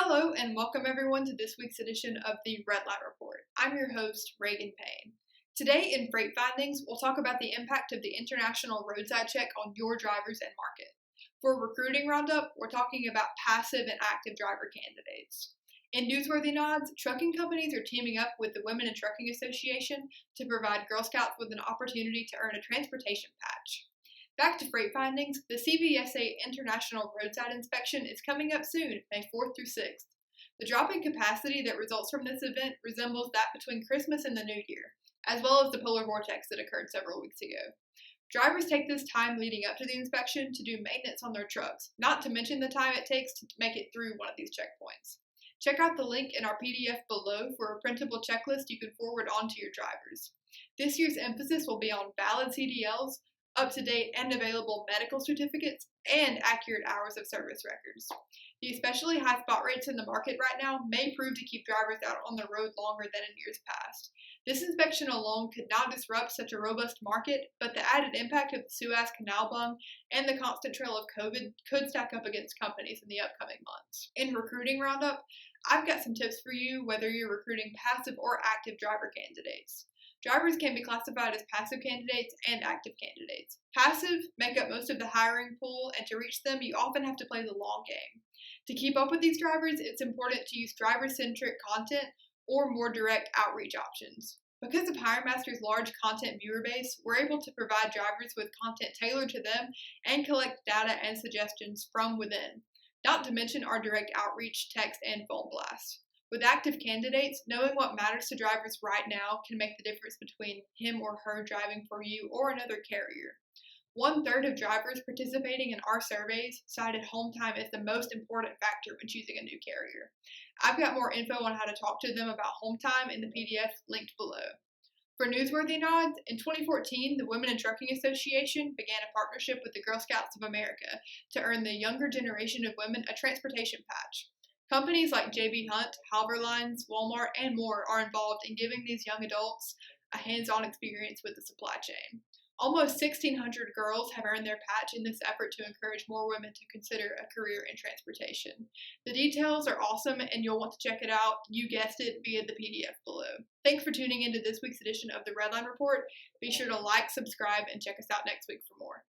Hello and welcome everyone to this week's edition of the Redline Report. I'm your host, Reagan Payne. Today in Freight Findings, we'll talk about the impact of the International Roadcheck check on your drivers and market. For recruiting Roundup, we're talking about passive and active driver candidates. In newsworthy nods, trucking companies are teaming up with the Women in Trucking Association to provide Girl Scouts with an opportunity to earn a transportation patch. Back to Freight Findings, the CVSA International Roadside Inspection is coming up soon, May 4th through 6th. The drop in capacity that results from this event resembles that between Christmas and the New Year, as well as the polar vortex that occurred several weeks ago. Drivers take this time leading up to the inspection to do maintenance on their trucks, not to mention the time it takes to make it through one of these checkpoints. Check out the link in our PDF below for a printable checklist you can forward on to your drivers. This year's emphasis will be on valid CDLs, up-to-date and available medical certificates, and accurate hours of service records. The especially high spot rates in the market right now may prove to keep drivers out on the road longer than in years past. This inspection alone could not disrupt such a robust market, but the added impact of the Suez Canal bung and the constant trail of COVID could stack up against companies in the upcoming months. In recruiting Roundup, I've got some tips for you whether you're recruiting passive or active driver candidates. Drivers can be classified as passive candidates and active candidates. Passive make up most of the hiring pool, and to reach them, you often have to play the long game. To keep up with these drivers, it's important to use driver-centric content or more direct outreach options. Because of HireMaster's large content viewer base, we're able to provide drivers with content tailored to them and collect data and suggestions from within, not to mention our direct outreach, text, and phone blasts. With active candidates, knowing what matters to drivers right now can make the difference between him or her driving for you or another carrier. 1/3 of drivers participating in our surveys cited home time as the most important factor when choosing a new carrier. I've got more info on how to talk to them about home time in the PDF linked below. For newsworthy nods, in 2014, the Women in Trucking Association began a partnership with the Girl Scouts of America to earn the younger generation of women a transportation patch. Companies like JB Hunt, Halber Lines, Walmart, and more are involved in giving these young adults a hands-on experience with the supply chain. Almost 1,600 girls have earned their patch in this effort to encourage more women to consider a career in transportation. The details are awesome, and you'll want to check it out, you guessed it, via the PDF below. Thanks for tuning into this week's edition of the Redline Report. Be sure to like, subscribe, and check us out next week for more.